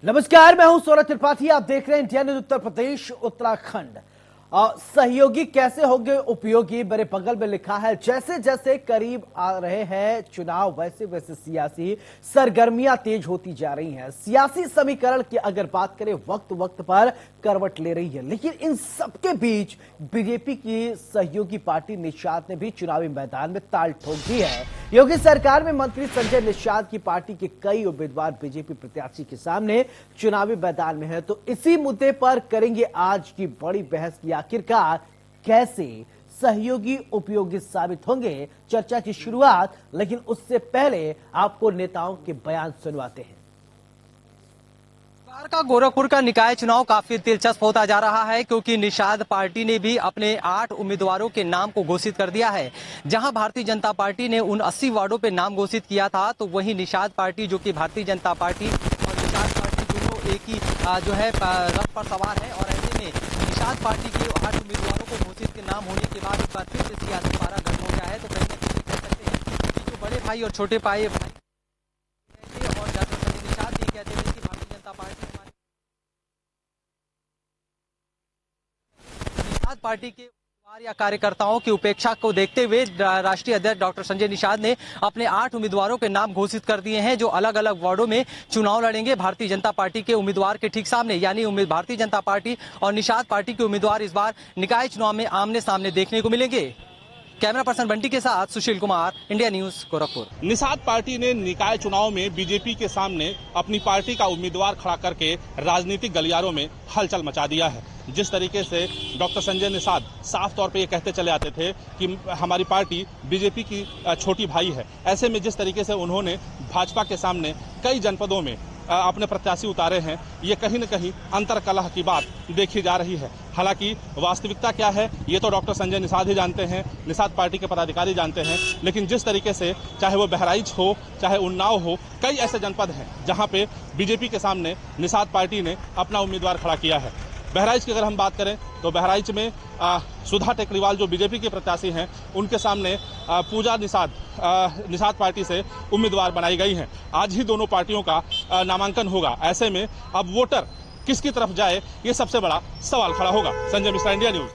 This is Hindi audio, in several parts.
नमस्कार, मैं हूं सौरभ त्रिपाठी। आप देख रहे हैं इंडिया न्यूज उत्तर प्रदेश उत्तराखंड। सहयोगी कैसे होंगे उपयोगी, मेरे बगल में लिखा है। जैसे जैसे करीब आ रहे हैं चुनाव, वैसे वैसे सियासी सरगर्मियां तेज होती जा रही हैं। सियासी समीकरण की अगर बात करें, वक्त वक्त पर करवट ले रही है, लेकिन इन सबके बीच बीजेपी की सहयोगी पार्टी निषाद ने भी चुनावी मैदान में ताल ठोक दी है। योगी सरकार में मंत्री संजय निषाद की पार्टी के कई उम्मीदवार बीजेपी प्रत्याशी के सामने चुनावी मैदान में है। तो इसी मुद्दे पर करेंगे आज की बड़ी बहस की आखिरकार कैसे सहयोगी उपयोगी साबित होंगे। चर्चा की शुरुआत, लेकिन उससे पहले आपको नेताओं के बयान सुनवाते हैं। का गोरखपुर का निकाय चुनाव काफी दिलचस्प होता जा रहा है, क्योंकि निषाद पार्टी ने भी अपने 8 उम्मीदवारों के नाम को घोषित कर दिया है। जहां भारतीय जनता पार्टी ने उन 80 वार्डों पे नाम घोषित किया था, तो वहीं निषाद पार्टी, जो कि भारतीय जनता पार्टी और निषाद पार्टी दोनों एक ही जो है रथ पर सवार है। और ऐसे में निषाद पार्टी के 8 उम्मीदवारों को घोषित के नाम होने के बाद एक बार फिर से सियासी पारा गर्म हो गया है। तो कहीं ना कहीं कह सकते हैं कि जो बड़े भाई और छोटे भाई और डॉक्टर संजय निषाद भी कहते थे कि भारतीय जनता पार्टी पार्टी के उम्मीदवार या कार्यकर्ताओं की उपेक्षा को देखते हुए राष्ट्रीय अध्यक्ष डॉक्टर संजय निषाद ने अपने 8 उम्मीदवारों के नाम घोषित कर दिए हैं, जो अलग अलग वार्डों में चुनाव लड़ेंगे भारतीय जनता पार्टी के उम्मीदवार के ठीक सामने। यानी भारतीय जनता पार्टी और निषाद पार्टी के उम्मीदवार इस बार निकाय चुनाव में आमने सामने देखने को मिलेंगे। कैमरा पर्सन बंटी के साथ Sushil Kumar, India News Gorakhpur. Nishad party ने निकाय चुनाव में बीजेपी के सामने अपनी पार्टी का उम्मीदवार खड़ा करके राजनीतिक गलियारों में हलचल मचा दिया है। जिस तरीके से डॉक्टर संजय निषाद साफ तौर पे ये कहते चले आते थे कि हमारी पार्टी बीजेपी की छोटी भाई है, ऐसे में जिस तरीके से उन्होंने भाजपा के सामने कई जनपदों में अपने प्रत्याशी उतारे हैं, ये कहीं न कहीं अंतरकलह की बात देखी जा रही है। हालांकि वास्तविकता क्या है ये तो डॉक्टर संजय निषाद ही जानते हैं, निषाद पार्टी के पदाधिकारी जानते हैं। लेकिन जिस तरीके से चाहे वो बहराइच हो, चाहे उन्नाव हो, कई ऐसे जनपद हैं जहां पे बीजेपी के सामने निषाद पार्टी ने अपना उम्मीदवार खड़ा किया है। बहराइच की अगर हम बात करें तो बहराइच में सुधा टेकरीवाल जो बीजेपी के प्रत्याशी हैं, उनके सामने पूजा निषाद पार्टी से उम्मीदवार बनाई गई हैं। आज ही दोनों पार्टियों का नामांकन होगा। ऐसे में अब वोटर किसकी तरफ जाए, ये सबसे बड़ा सवाल खड़ा होगा। Sanjay Mishra, India news.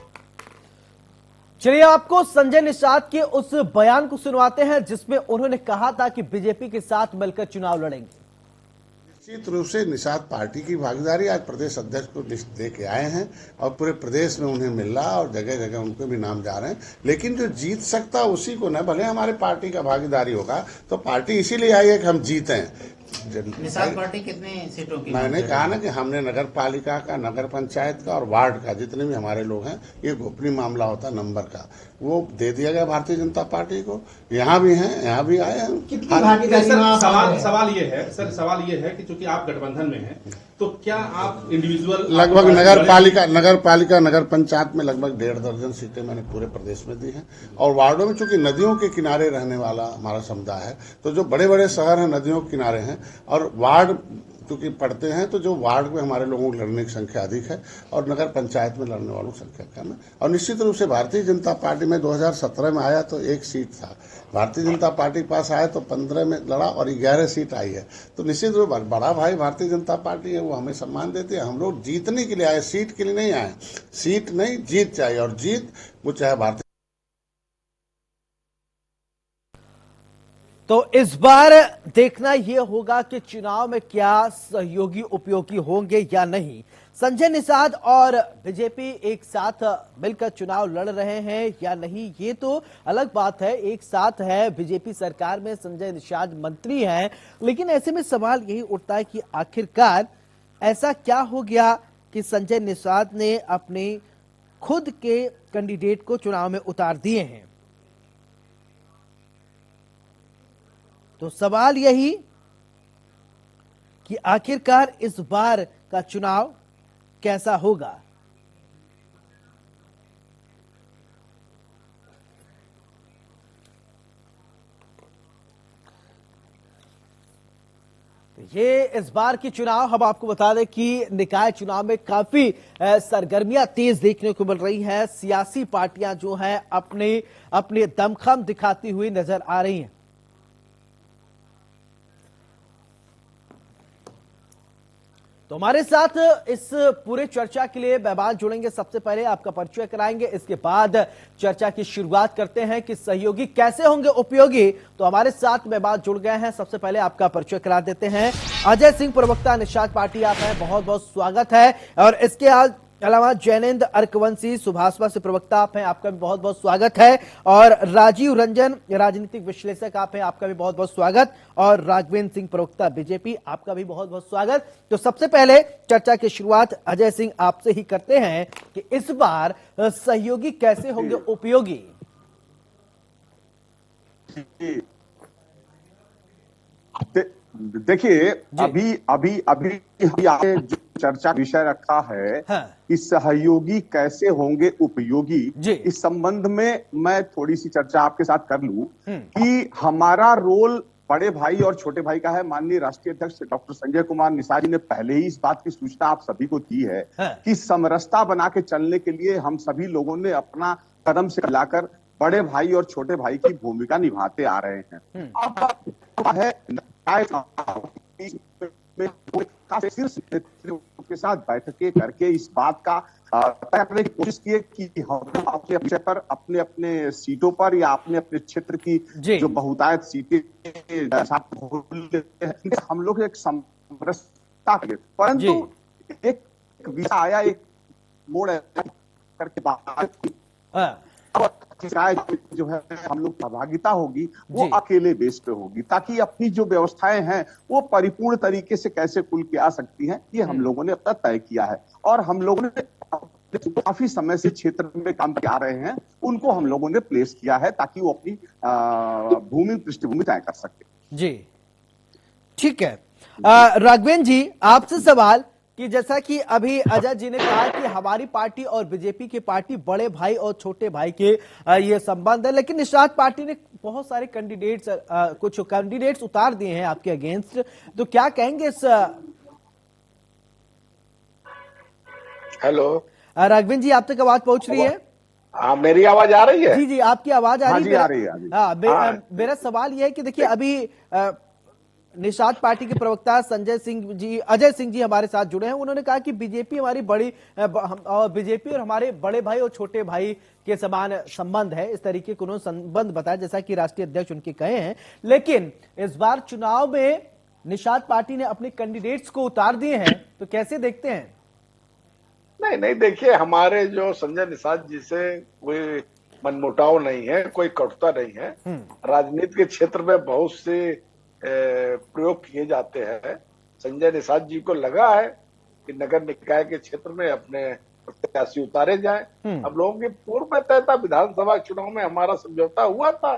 चलिए आपको संजय निषाद के उस बयान को सुनवाते हैं जिसमें उन्होंने कहा था कि बीजेपी के साथ मिलकर चुनाव लड़ेंगे। निश्चित रूप से निषाद पार्टी की भागीदारी आज प्रदेश अध्यक्ष को लिस्ट दे के आए हैं और पूरे प्रदेश में उन्हें मिल रहा और जगह जगह उनके भी नाम जा रहे हैं। लेकिन जो जीत सकता उसी को न, भले हमारे पार्टी का भागीदारी होगा तो पार्टी इसीलिए आई है कि हम जीतें। निषाद पार्टी कितने सीटों की? मैंने कहा ना कि हमने नगर पालिका का, नगर पंचायत का और वार्ड का, जितने भी हमारे लोग हैं, ये गोपनीय मामला होता है नंबर का, वो दे दिया गया भारतीय जनता पार्टी को। यहाँ भी हैं, यहाँ भी आए हैं। सवाल ये है कि चूंकि आप गठबंधन में हैं, तो क्या आप इंडिविजुअल लगभग नगर पंचायत में लगभग 1.5 दर्जन सीटें मैंने पूरे प्रदेश में दी हैं। और वार्डों में चूंकि नदियों के किनारे रहने वाला हमारा समुदाय है, तो जो बड़े बड़े शहर हैं नदियों के किनारे हैं और वार्ड चूंकि पड़ते हैं, तो जो वार्ड में हमारे लोगों की लड़ने की संख्या अधिक है और नगर पंचायत में लड़ने वालों की संख्या कम है। और निश्चित रूप से भारतीय जनता पार्टी में 2017 में आया तो 1 सीट था, भारतीय जनता पार्टी के पास आया तो 15 में लड़ा और 11 सीट आई है। तो निश्चित रूप बड़ा भाई भारतीय जनता पार्टी है, वो हमें सम्मान देती है। हम लोग जीतने के लिए आए, सीट के लिए नहीं आए। सीट नहीं, जीत चाहिए, और जीत वो चाहे भारतीय। तो इस बार देखना यह होगा कि चुनाव में क्या सहयोगी उपयोगी होंगे या नहीं। संजय निषाद और बीजेपी एक साथ मिलकर चुनाव लड़ रहे हैं या नहीं, ये तो अलग बात है। एक साथ है, बीजेपी सरकार में संजय निषाद मंत्री हैं, लेकिन ऐसे में सवाल यही उठता है कि आखिरकार ऐसा क्या हो गया कि संजय निषाद ने अपने खुद के कैंडिडेट को चुनाव में उतार दिए हैं। तो सवाल यही कि आखिरकार इस बार का चुनाव कैसा होगा। ये इस बार की चुनाव, हम आपको बता दें कि निकाय चुनाव में काफी सरगर्मियां तेज देखने को मिल रही है। सियासी पार्टियां जो हैं अपने दमखम दिखाती हुई नजर आ रही हैं। तो हमारे साथ इस पूरे चर्चा के लिए मेहमान जुड़ेंगे। सबसे पहले आपका परिचय कराएंगे, इसके बाद चर्चा की शुरुआत करते हैं कि सहयोगी कैसे होंगे उपयोगी। तो हमारे साथ मेहमान जुड़ गए हैं। सबसे पहले आपका परिचय करा देते हैं। अजय सिंह, प्रवक्ता निषाद पार्टी आप हैं, बहुत बहुत स्वागत है। और इसके अलावा जैनेन्द्र अर्कवंशी, सुभाषवा से प्रवक्ता आप हैं, आपका भी बहुत बहुत स्वागत है। और राजीव रंजन, राजनीतिक विश्लेषक आप हैं, आपका भी बहुत बहुत स्वागत। और राघवेंद्र सिंह, प्रवक्ता बीजेपी, आपका भी बहुत बहुत स्वागत। तो सबसे पहले चर्चा की शुरुआत अजय सिंह आपसे ही करते हैं कि इस बार सहयोगी कैसे होंगे उपयोगी। देखिए, अभी आपने जो चर्चा विषय रखा है कि सहयोगी कैसे होंगे उपयोगी, इस संबंध में मैं थोड़ी सी चर्चा आपके साथ कर लूं कि हमारा रोल बड़े भाई और छोटे भाई का है। माननीय राष्ट्रीय अध्यक्ष डॉक्टर संजय कुमार निषाद जी ने पहले ही इस बात की सूचना आप सभी को दी है कि समरसता बना के चलने के लिए हम सभी लोगों ने अपना कदम से मिलाकर बड़े भाई और छोटे भाई की भूमिका निभाते आ रहे हैं। अब है के साथ बैठकें करके इस बात का तय करने की कोशिश की कि हम अपने विषय पर अपने अपने सीटों पर या अपने अपने क्षेत्र की जो बहुतायत सीटें हम लोग एक समरसता करें। परंतु एक विषय आया, एक मोड़ करके बात जो है हम लोग सहभागिता होगी वो अकेले बेस पे होगी, ताकि अपनी जो व्यवस्थाएं हैं वो परिपूर्ण तरीके से कैसे खुल के आ सकती हैं, ये हम लोगों ने अपना तय किया है। और हम लोगों ने काफी समय से क्षेत्र में काम कर रहे हैं, उनको हम लोगों ने प्लेस किया है ताकि वो अपनी भूमि पृष्ठभूमि तय कर सके। जी ठीक है। राघवेंद्र जी, आपसे सवाल कि जैसा कि अभी अजय जी ने कहा कि हमारी पार्टी और बीजेपी की पार्टी बड़े भाई और छोटे भाई के ये संबंध है, लेकिन निषाद पार्टी ने बहुत सारे कुछ कैंडिडेट्स उतार दिए हैं आपके अगेंस्ट, तो क्या कहेंगे इस। हेलो राघवेंद्र जी, आप तक आवाज पहुंच रही है? हाँ, मेरी आवाज आ रही है? जी जी, आपकी आवाज आ रही है। मेरा सवाल यह है कि देखिए, अभी निषाद पार्टी के प्रवक्ता अजय सिंह जी हमारे साथ जुड़े हैं। उन्होंने कहा कि बीजेपी हमारी बीजेपी और हमारे बड़े भाई और छोटे भाई के समान संबंध है, इस तरीके को उन्होंने संबंध बताया जैसा कि राष्ट्रीय अध्यक्ष उनके कहे हैं। लेकिन इस बार चुनाव में निषाद पार्टी ने अपने कैंडिडेट्स को उतार दिए हैं, तो कैसे देखते हैं? नहीं, देखिए, हमारे जो संजय निषाद जी से कोई मनमुटाव नहीं है, कोई कटुता नहीं है। राजनीति के क्षेत्र में बहुत से प्रयोग किए जाते हैं। संजय निषाद जी को लगा है कि नगर निकाय के क्षेत्र में अपने प्रत्याशी उतारे जाए। हम लोगों की पूर्व में तय था, विधानसभा चुनाव में हमारा समझौता हुआ था।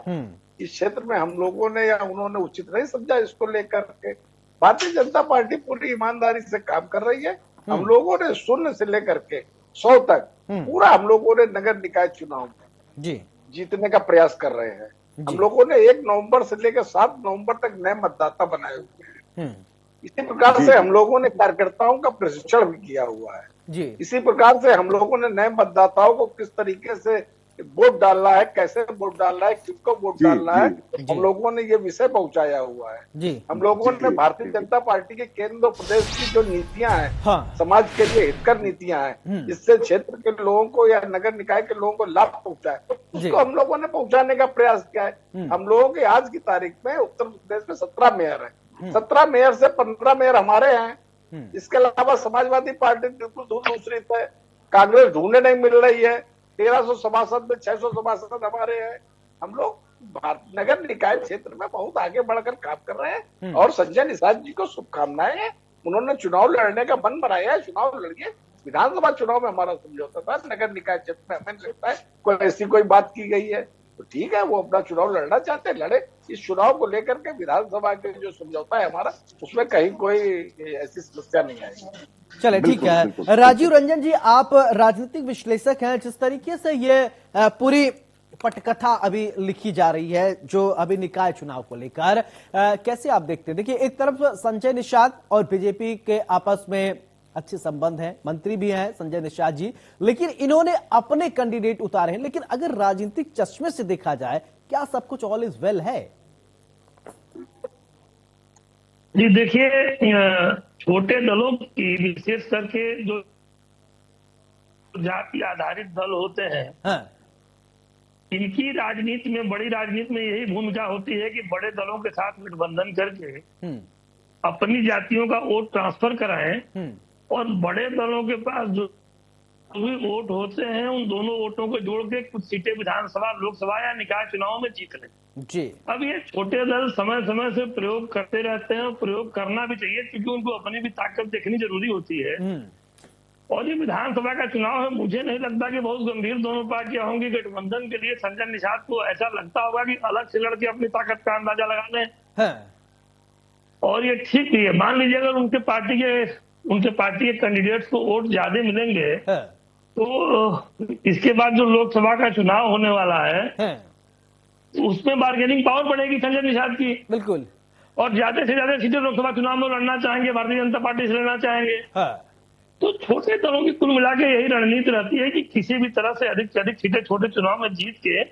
इस क्षेत्र में हम लोगों ने या उन्होंने उचित नहीं समझा इसको लेकर के। भारतीय जनता पार्टी पूरी ईमानदारी से काम कर रही है। हम लोगों ने 0 से लेकर के 100 तक पूरा हम लोगों ने नगर निकाय चुनाव में जीतने का प्रयास कर रहे हैं। हम लोगों ने 1 नवंबर से लेकर 7 नवंबर तक नए मतदाता बनाए हुए हैं। इसी प्रकार से हम लोगों ने कार्यकर्ताओं का प्रशिक्षण भी किया हुआ है। इसी प्रकार से हम लोगों ने नए मतदाताओं को किस तरीके से वोट डालना है, कैसे वोट डालना है, किसको वोट डालना है, हम लोगों ने ये विषय पहुंचाया हुआ है। हम लोगों ने भारतीय जनता पार्टी के केंद्र और प्रदेश की जो नीतियां हैं, समाज के लिए हितकर नीतियां हैं, जिससे क्षेत्र के लोगों को या नगर निकाय के लोगों को लाभ पहुंचाए, उसको हम लोगों ने पहुंचाने का प्रयास किया है। हम लोगों के आज की तारीख में उत्तर प्रदेश में 17 मेयर है। 17 मेयर से 15 मेयर हमारे हैं। इसके अलावा समाजवादी पार्टी बिल्कुल दूसरी है, कांग्रेस ढूंढने नहीं मिल रही है। 1300 सभासद में 600 सभासद हमारे हैं। हम लोग नगर निकाय क्षेत्र में बहुत आगे बढ़कर काम कर रहे हैं और संजय निषाद जी को शुभकामनाएं हैं। उन्होंने चुनाव लड़ने का मन बनाया है, चुनाव लड़िए। विधानसभा चुनाव में हमारा समझौता था, नगर निकाय क्षेत्र में हमें लगता है कोई ऐसी कोई बात की गई है तो ठीक है, वो अपना चुनाव लड़ना चाहते हैं, लड़े। इस चुनाव को लेकर के विधानसभा के जो समझौता है हमारा, उसमें कहीं कोई ऐसी समस्या नहीं आएगी। चले ठीक है। राजीव रंजन जी, आप राजनीतिक विश्लेषक हैं। जिस तरीके से ये पूरी पटकथा अभी लिखी जा रही है जो अभी निकाय चुनाव को लेकर, कैसे आप देखते हैं? देखिए, एक तरफ संजय निषाद और बीजेपी के आपस में अच्छे संबंध हैं, मंत्री भी हैं संजय निषाद जी, लेकिन इन्होंने अपने कैंडिडेट उतारे हैं। लेकिन अगर राजनीतिक चश्मे से देखा जाए, क्या सब कुछ ऑल इज वेल है? जी देखिए, छोटे दलों की विशेष करके जो जाति आधारित दल होते हैं, हाँ, इनकी राजनीति में, बड़ी राजनीति में यही भूमिका होती है कि बड़े दलों के साथ गठबंधन करके अपनी जातियों का वोट ट्रांसफर कराएं और बड़े दलों के पास जो भी वोट होते हैं उन दोनों वोटों को जोड़ के कुछ सीटें विधानसभा, लोकसभा या निकाय चुनाव में जीत लें। जी। अब ये छोटे दल समय समय से प्रयोग करते रहते हैं और प्रयोग करना भी चाहिए, क्योंकि उनको अपनी भी ताकत देखनी जरूरी होती है। और ये विधानसभा का चुनाव है, मुझे नहीं लगता कि बहुत गंभीर दोनों पार्टियां होंगी। गठबंधन के लिए संजय निषाद को ऐसा लगता होगा कि अलग से लड़के अपनी ताकत का अंदाजा लगा लें। हाँ। और ये ठीक भी है। मान लीजिए अगर उनके पार्टी के कैंडिडेट्स को वोट ज्यादा मिलेंगे, हाँ। तो इसके बाद जो लोकसभा का चुनाव होने वाला है, हाँ। उसमें बार्गेनिंग पावर बढ़ेगी संजय निषाद की। बिल्कुल। और ज्यादा से ज्यादा सीटें लोकसभा चुनाव में लड़ना चाहेंगे, भारतीय जनता पार्टी से लड़ना चाहेंगे। हाँ। तो छोटे दलों की कुल मिला के यही रणनीति रहती है कि किसी भी तरह से अधिक सीटें छोटे चुनाव में जीत के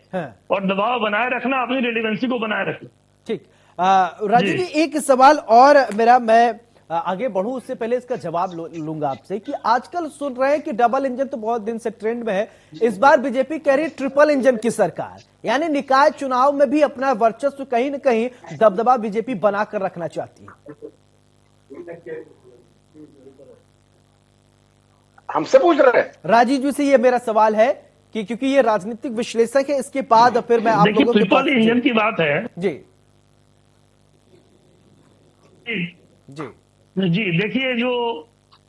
और दबाव बनाए रखना, अपनी रेलिवेंसी को बनाए रखना। ठीक। राजू जी, एक सवाल और मेरा, मैं आगे बढ़ूं उससे पहले इसका जवाब लूंगा आपसे कि आजकल सुन रहे हैं कि डबल इंजन तो बहुत दिन से ट्रेंड में है, इस बार बीजेपी कह रही है ट्रिपल इंजन की सरकार, यानी निकाय चुनाव में भी अपना वर्चस्व कहीं न कहीं दबदबा बीजेपी बनाकर रखना चाहती है। हमसे पूछ रहे हैं? राजीव जी से ये मेरा सवाल है कि क्योंकि ये राजनीतिक विश्लेषक है, इसके बाद फिर मैं आप लोगों के पास। ट्रिपल इंजन की बात है जी जी जी। देखिए, जो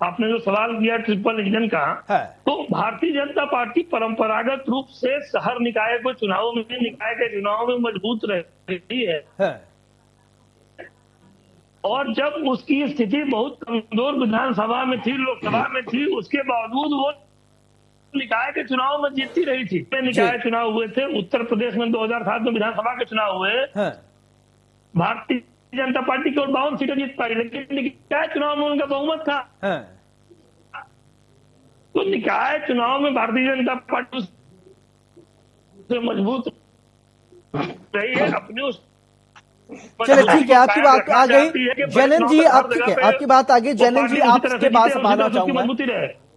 आपने जो सवाल किया ट्रिपल इंजन का है, तो भारतीय जनता पार्टी परंपरागत रूप से शहर निकाय के चुनाव में मजबूत रही है। और जब उसकी स्थिति बहुत कमजोर विधानसभा में थी, लोकसभा में थी, उसके बावजूद वो निकाय के चुनाव में जीतती रही थी। निकाय चुनाव हुए थे उत्तर प्रदेश में 2007 में, विधानसभा के चुनाव हुए, भारतीय जनता पार्टी केवल 52 सीटें जीत पाई, लेकिन निकाय चुनाव में उनका बहुमत था। तो निकाय चुनाव में भारतीय जनता पार्टी से मजबूत रही है अपने उस। चलिए ठीक है, आपकी बात आ गई जैनन जी, आप ठीक है, आपकी बात आ गई जैनन जी, आपके बात मानना चाहूंगा।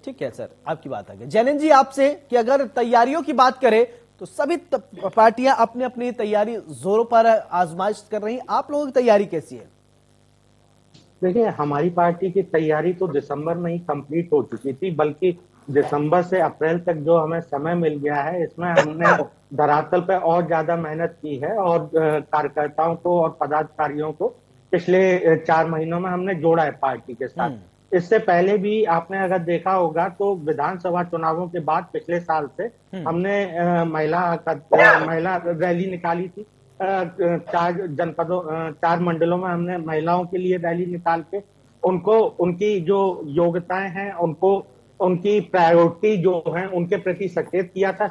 ठीक है सर, आपकी बात आ गई जैनन जी आपसे कि अगर तैयारियों की बात करें तो सभी पार्टियां अपनी अपनी तैयारी जोरों पर आजमाइश कर रही, आप लोगों की तैयारी कैसी है? देखिए, हमारी पार्टी की तैयारी तो दिसंबर में ही कंप्लीट हो चुकी थी, बल्कि दिसंबर से अप्रैल तक जो हमें समय मिल गया है, इसमें हमने धरातल पे और ज्यादा मेहनत की है और कार्यकर्ताओं को और पदाधिकारियों को पिछले 4 महीनों में हमने जोड़ा है पार्टी के साथ। इससे पहले भी आपने अगर देखा होगा तो विधानसभा चुनावों के बाद पिछले साल से हमने महिला रैली निकाली थी। 4 मंडलों में हमने महिलाओं के लिए रैली निकाल के उनको उनकी जो योग्यताएं हैं, उनको उनकी प्रायोरिटी जो है उनके प्रति सचेत किया था।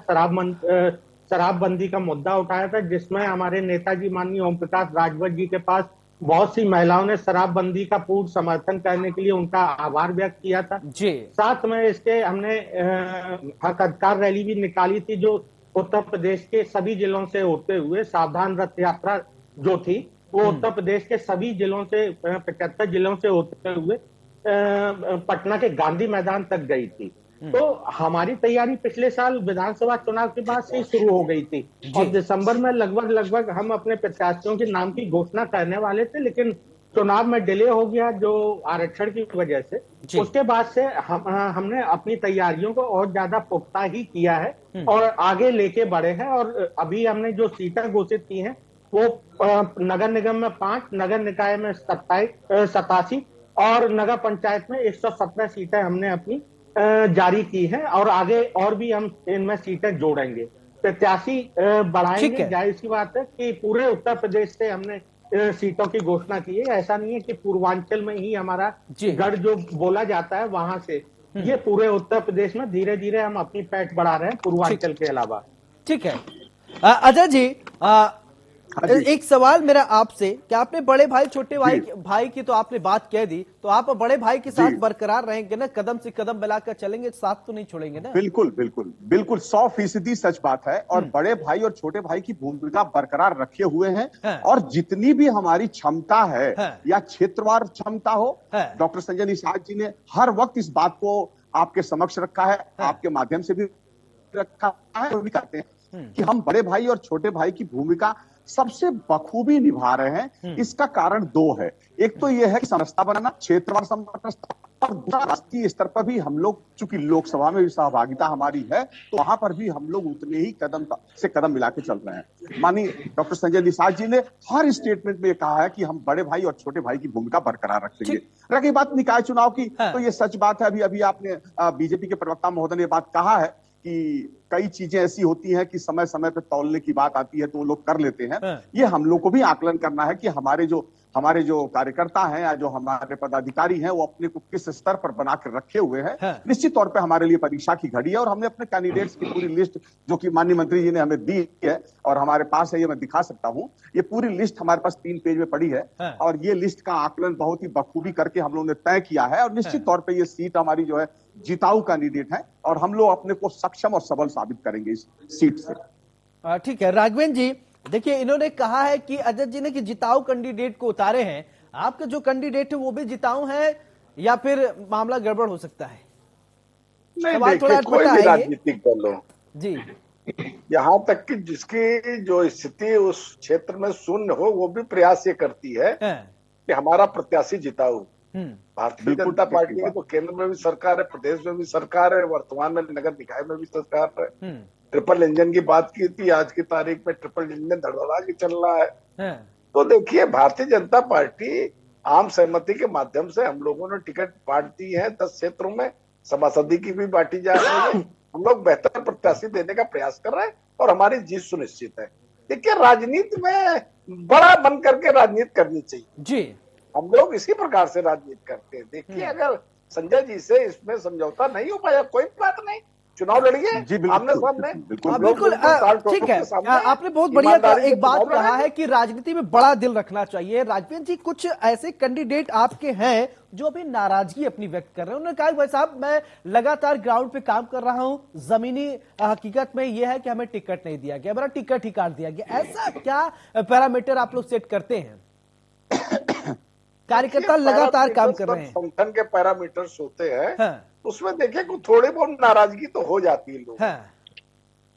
शराबबंदी का मुद्दा उठाया था, जिसमें हमारे नेताजी माननीय ओम प्रकाश राजभर जी के पास बहुत सी महिलाओं ने शराबबंदी का पूर्ण समर्थन करने के लिए उनका आभार व्यक्त किया था जी। साथ में इसके हमने हक अधिकार रैली भी निकाली थी, जो उत्तर प्रदेश के सभी जिलों से होते हुए सावधान रथ यात्रा जो थी वो उत्तर प्रदेश के सभी जिलों से 75 जिलों से होते हुए पटना के गांधी मैदान तक गई थी। तो हमारी तैयारी पिछले साल विधानसभा चुनाव के बाद से शुरू हो गई थी और दिसंबर में लगभग हम अपने प्रत्याशियों के नाम की घोषणा करने वाले थे, लेकिन चुनाव में डिले हो गया जो आरक्षण की वजह से। उसके बाद से हमने अपनी तैयारियों को और ज्यादा पुख्ता ही किया है और आगे लेके बढ़े हैं। और अभी हमने जो सीटें घोषित की हैं वो नगर निगम में 5, नगर निकाय में 87 और नगर पंचायत में 117 सीटें हमने अपनी जारी की है और आगे और भी हम इनमें सीटें जोड़ेंगे, प्रत्याशी बढ़ाएंगे। जाहिर सी बात है कि पूरे उत्तर प्रदेश से हमने सीटों की घोषणा की है। ऐसा नहीं है कि पूर्वांचल में ही हमारा गढ़ जो बोला जाता है वहां से, ये पूरे उत्तर प्रदेश में धीरे धीरे हम अपनी पैठ बढ़ा रहे हैं पूर्वांचल के अलावा। ठीक है अजय जी, एक सवाल मेरा आपसे कि आपने बड़े भाई छोटे भाई की तो आपने बात कह दी, तो आप बड़े भाई के साथ बरकरार रहेंगे ना, कदम से कदम मिलाकर चलेंगे, साथ तो नहीं छोड़ेंगे ना? बिल्कुल बिल्कुल बिल्कुल 100% सच बात है। और बड़े भाई और छोटे भाई की भूमिका बरकरार रखे हुए हैं और जितनी भी हमारी क्षमता है या क्षेत्रवार क्षमता हो, डॉक्टर संजय निषाद जी ने हर वक्त इस बात को आपके समक्ष रखा है, आपके माध्यम से भी रखा है। वो भी कहते हैं कि हम बड़े भाई और छोटे भाई की भूमिका सबसे बखूबी निभा रहे हैं। इसका कारण दो है, एक तो यह है कि समरसता बनाना, क्षेत्रवार समरसता, और दूसरा राष्ट्रीय स्तर पर भी हम लोग, चूंकि लोकसभा में भी सहभागिता हमारी है, तो वहां पर भी हम लोग उतने ही कदम से कदम मिला के चल रहे हैं। माननीय डॉक्टर संजय निषाद जी ने हर स्टेटमेंट में कहा है कि हम बड़े भाई और छोटे भाई की भूमिका बरकरार रखेंगे। रही बात निकाय चुनाव की, तो ये सच बात है। अभी आपने बीजेपी के प्रवक्ता महोदय ने बात कहा है कि कई चीजें ऐसी होती हैं कि समय समय पे तौलने की बात आती है तो वो लोग कर लेते हैं। ये हम लोग को भी आकलन करना है कि हमारे जो कार्यकर्ता हैं या जो हमारे पदाधिकारी हैं, वो अपने को किस स्तर पर बना कर रखे हुए हैं। निश्चित तौर पे हमारे लिए परीक्षा की घड़ी है और हमने अपने कैंडिडेट्स की पूरी लिस्ट, जो कि माननीय मंत्री जी ने हमें दी है और हमारे पास है, ये मैं दिखा सकता हूँ। ये पूरी लिस्ट हमारे पास 3 पेज में पड़ी है और ये लिस्ट का आकलन बहुत ही बखूबी करके हम लोगों ने तय किया है। और निश्चित तौर पर ये सीट हमारी जो है जिताऊ कैंडिडेट है और हम लोग अपने को सक्षम और सबल साबित करेंगे इस सीट से। ठीक है राघवेंद्र जी, देखिए इन्होंने कहा है कि अजय जी ने कि जिताऊ कैंडिडेट को उतारे हैं, आपके जो कैंडिडेट है वो भी जिताऊ है या फिर मामला गड़बड़ हो सकता है? नहीं देखिए, कोई भी राजनीतिक दल हो जी, यहाँ तक कि जिसकी जो स्थिति उस क्षेत्र में शून्य हो, वो भी प्रयास ये करती है कि हमारा प्रत्याशी जिताऊ। भारतीय जनता पार्टी की तो केंद्र में भी सरकार है, प्रदेश में भी सरकार है, वर्तमान में नगर निकाय में भी सरकार है। ट्रिपल इंजन की बात की थी, आज की तारीख में ट्रिपल इंजन धड़धड़ा के चल रहा है। तो देखिए, भारतीय जनता पार्टी आम सहमति के माध्यम से हम लोगों ने टिकट बांट दी है 10 क्षेत्रों में, सभासदी की भी बांटी जा रही है। हम लोग बेहतर प्रत्याशी देने का प्रयास कर रहे हैं और हमारी जीत सुनिश्चित है। देखिए, राजनीति में बड़ा मन करके राजनीति करनी चाहिए जी, हम लोग इसी प्रकार से राजनीति करते हैं। देखिए, अगर संजय जी से इसमें समझौता नहीं हो पाया, कोई बात नहीं, चुनाव लड़िए आमने सामने। बिल्कुल ठीक है। आपने बहुत बढ़िया एक बात कहा है कि राजनीति में बड़ा दिल रखना चाहिए। राजवीर जी, कुछ ऐसे कैंडिडेट आपके हैं जो अभी नाराजगी अपनी व्यक्त कर रहे हैं। उन्होंने कहा भाई साहब, मैं लगातार ग्राउंड पे काम कर रहा हूं, जमीनी हकीकत में यह है कि हमें टिकट नहीं दिया गया, मेरा टिकट ही काट दिया गया। ऐसा क्या पैरामीटर आप लोग सेट करते हैं? कार्यकर्ता लगातार काम कर रहे हैं, संगठन के पैरामीटर्स होते हैं, उसमें देखिए थोड़ी बहुत नाराजगी तो हो जाती है लोग।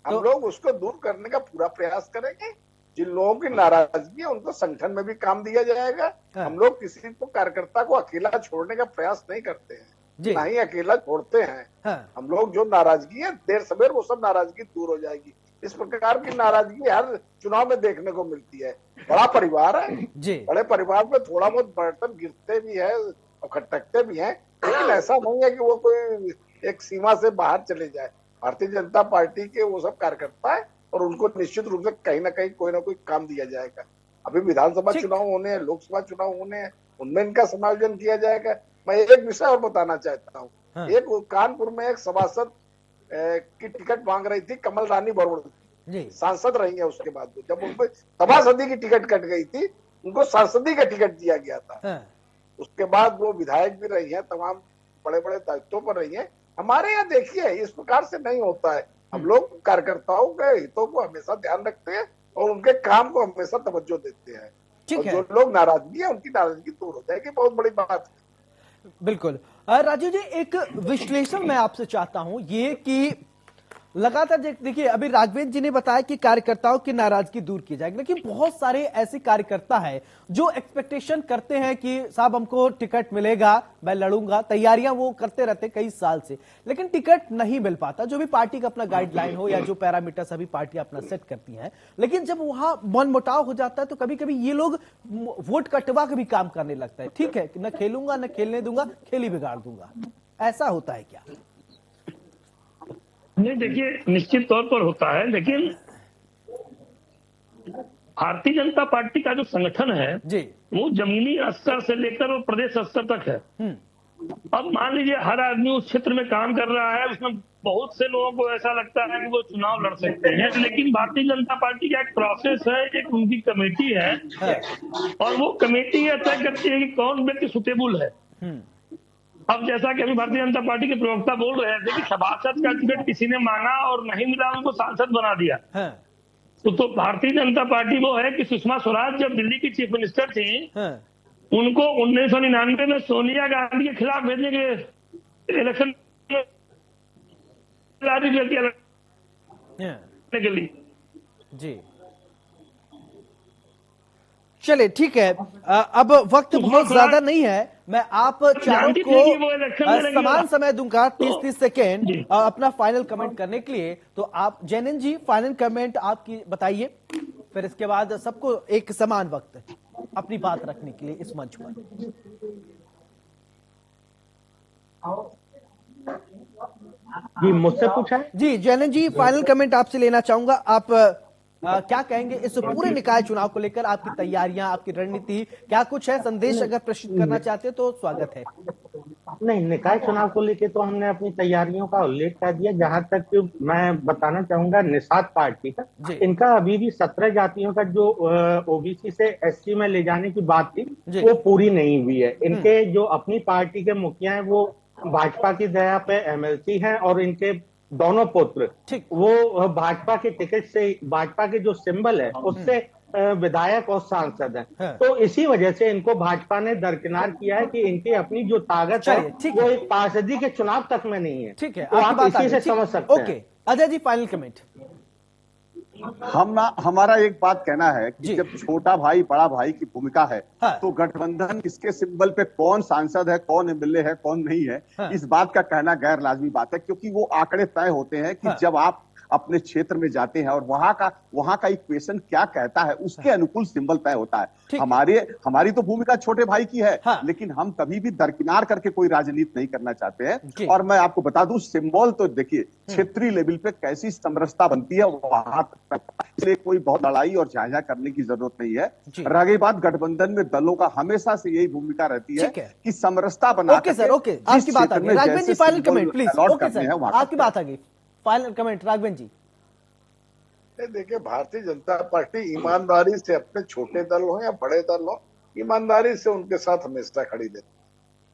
हम लोग उसको दूर करने का पूरा प्रयास करेंगे। जिन लोगों की नाराजगी है उनको संगठन में भी काम दिया जाएगा। हम लोग किसी को कार्यकर्ता को अकेला छोड़ने का प्रयास नहीं करते हैं, ना ही अकेला छोड़ते हैं। हम लोग जो नाराजगी है, देर सवेर वो सब नाराजगी दूर हो जाएगी। इस प्रकार की नाराजगी हर चुनाव में देखने को मिलती है। बड़ा परिवार है जी, बड़े परिवार में थोड़ा बहुत बर्तन गिरते भी है और खटकते भी हैं, लेकिन ऐसा नहीं है कि वो कोई एक सीमा से बाहर चले जाए। भारतीय जनता पार्टी के वो सब कार्यकर्ता है और उनको निश्चित रूप से कहीं ना कहीं कोई ना कोई काम दिया जाएगा। अभी विधानसभा चुनाव होने हैं, लोकसभा चुनाव होने हैं, उनमें इनका समायोजन किया जाएगा। मैं एक विषय और बताना चाहता हूँ। एक कानपुर में एक सभासद की टिकट मांग रही थी, कमल रानी बरोड़, सांसद रही है। उसके बाद जब उनको सभासदी की टिकट कट गई थी, उनको सांसदी का टिकट दिया गया था। उसके बाद वो विधायक भी रही है, तमाम बड़े बड़े दायित्वों पर रही है। हमारे यहाँ देखिए, इस प्रकार से नहीं होता है। हम लोग कार्यकर्ताओं के हितों को हमेशा ध्यान रखते हैं और उनके काम को हमेशा तवज्जो देते हैं। और जो लोग नाराजगी है, उनकी नाराजगी दूर हो जाएगी, बहुत बड़ी बात है। बिल्कुल। राजू जी, एक विश्लेषण मैं आपसे चाहता हूं, ये कि लगातार देखिए, अभी राघवेंद्र जी ने बताया कि कार्यकर्ताओं की नाराजगी दूर की जाएगी, लेकिन बहुत सारे ऐसे कार्यकर्ता हैं जो एक्सपेक्टेशन करते हैं कि साहब हमको टिकट मिलेगा, मैं लड़ूंगा, तैयारियां वो करते रहते कई साल से, लेकिन टिकट नहीं मिल पाता। जो भी पार्टी का अपना गाइडलाइन हो या जो पैरामीटर सभी पार्टियां अपना सेट करती हैं, लेकिन जब वहां मनमुटाव हो जाता है तो कभी कभी ये लोग वोट कटवा के भी काम करने लगता है। ठीक है, न खेलूंगा, न खेलने दूंगा, खेल ही बिगाड़ दूंगा। ऐसा होता है क्या? नहीं, देखिए, निश्चित तौर पर होता है, लेकिन भारतीय जनता पार्टी का जो संगठन है जी, वो जमीनी स्तर से लेकर और प्रदेश स्तर तक है। अब मान लीजिए हर आदमी उस क्षेत्र में काम कर रहा है, उसमें बहुत से लोगों को ऐसा लगता है कि वो चुनाव लड़ सकते हैं, लेकिन भारतीय जनता पार्टी का एक प्रोसेस है, एक उनकी कमेटी है और वो कमेटी ये तय करती है कि कौन व्यक्ति सुटेबल है। अब जैसा कि अभी भारतीय जनता पार्टी के प्रवक्ता बोल रहे थे कि सभासद का टिकट किसी ने मांगा और नहीं मिला, उनको सांसद बना दिया। तो भारतीय जनता पार्टी वो है कि सुषमा स्वराज जब दिल्ली की चीफ मिनिस्टर थी, उनको 1999 में सोनिया गांधी के खिलाफ भेजने के इलेक्शन के लिए। जी चलिए ठीक है, अब वक्त बहुत ज्यादा नहीं है, मैं आप चारों को समान समय दूंगा 30-30 सेकेंड अपना फाइनल कमेंट करने के लिए। तो आप जैनन जी फाइनल कमेंट आपकी बताइए, फिर इसके बाद सबको एक समान वक्त अपनी बात रखने के लिए इस मंच पर। जी मुझसे पूछा है? जी जैनन जी फाइनल कमेंट आपसे लेना चाहूंगा, आप क्या कहेंगे इस पूरे निकाय चुनाव को लेकर, आपकी तैयारियां, आपकी रणनीति क्या कुछ है, संदेश अगर प्रस्तुत करना चाहते तो स्वागत है। नहीं, निकाय चुनाव को लेकर तो हमने अपनी तैयारियों का उल्लेख कर दिया। जहां तक मैं बताना चाहूंगा निषाद पार्टी का, इनका अभी भी 17 जातियों का जो ओबीसी से एससी में ले जाने की बात थी वो पूरी नहीं हुई है। इनके जो अपनी पार्टी के मुखिया हैं वो भाजपा की दया पे एमएलसी हैं और इनके दोनों पुत्र वो भाजपा के टिकट से, भाजपा के जो सिंबल है उससे विधायक और सांसद हैं। तो इसी वजह से इनको भाजपा ने दरकिनार किया है कि इनकी अपनी जो ताकत है वो एक पार्षदी के चुनाव तक में नहीं है। ठीक है, तो आप इसी से समझ सकते हैं। Okay Ajay ji final comment. हमारा एक बात कहना है कि जब छोटा भाई बड़ा भाई की भूमिका है तो गठबंधन इसके सिंबल पे कौन सांसद है, कौन एमएलए है, कौन नहीं है, इस बात का कहना गैर लाजमी बात है, क्योंकि वो आंकड़े तय होते हैं कि जब आप अपने क्षेत्र में जाते हैं और वहां का इक्वेशन क्या कहता है उसके अनुकूल सिंबल तय होता है। हमारी तो भूमिका छोटे भाई की है, लेकिन हम कभी भी दरकिनार करके कोई राजनीति नहीं करना चाहते हैं। और मैं आपको बता दूं, सिंबल तो देखिए क्षेत्रीय लेवल पे कैसी समरसता बनती है वहां तक, इसलिए कोई बहुत लड़ाई और झांझा करने की जरूरत नहीं है। रही बात गठबंधन में दलों का हमेशा से यही भूमिका रहती है कि समरसता बना। ओके सर, ओके आपकी बात आ गई। Raghavendra ji final comment please. Okay sir आपकी बात आ गई, फाइनल कमेंट राघवेंद्र जी। देखिए, भारतीय जनता पार्टी ईमानदारी से, अपने छोटे दल हो या बड़े दल हो, ईमानदारी से उनके साथ हमेशा खड़ी रहती।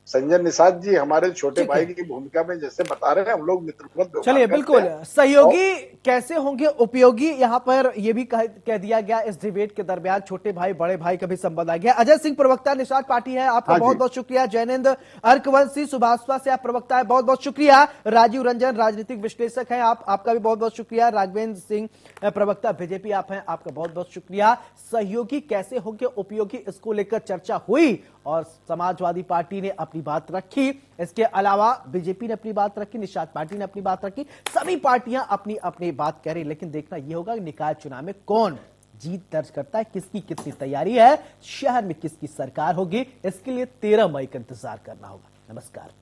संजय निषाद जी हमारे छोटे भाई की भूमिका में जैसे बता रहे हैं, हम लोग मित्रवत। चलिए बिल्कुल, सहयोगी कैसे होंगे उपयोगी, यहाँ पर यह भी कह दिया गया इस डिबेट के दरमियान। छोटे भाई बड़े भाई का भी संबंध आ गया। अजय सिंह प्रवक्ता निषाद पार्टी है, आपका बहुत बहुत शुक्रिया। जैनेन्द्र अर्कवंशी सुभाषपा से आप प्रवक्ता है, बहुत बहुत शुक्रिया। राजीव रंजन राजनीतिक विश्लेषक हैं आप, आपका भी बहुत बहुत शुक्रिया। राघवेंद्र सिंह प्रवक्ता बीजेपी आप हैं, आपका बहुत बहुत शुक्रिया। सहयोगी कैसे होंगे उपयोगी, इसको लेकर चर्चा हुई और समाजवादी पार्टी ने अपनी बात रखी, इसके अलावा बीजेपी ने अपनी बात रखी, निषाद पार्टी ने अपनी बात रखी, सभी पार्टियां अपनी अपनी बात कह रही। लेकिन देखना यह होगा कि निकाय चुनाव में कौन जीत दर्ज करता है, किसकी कितनी तैयारी है, शहर में किसकी सरकार होगी, इसके लिए 13 मई का इंतजार करना होगा। नमस्कार।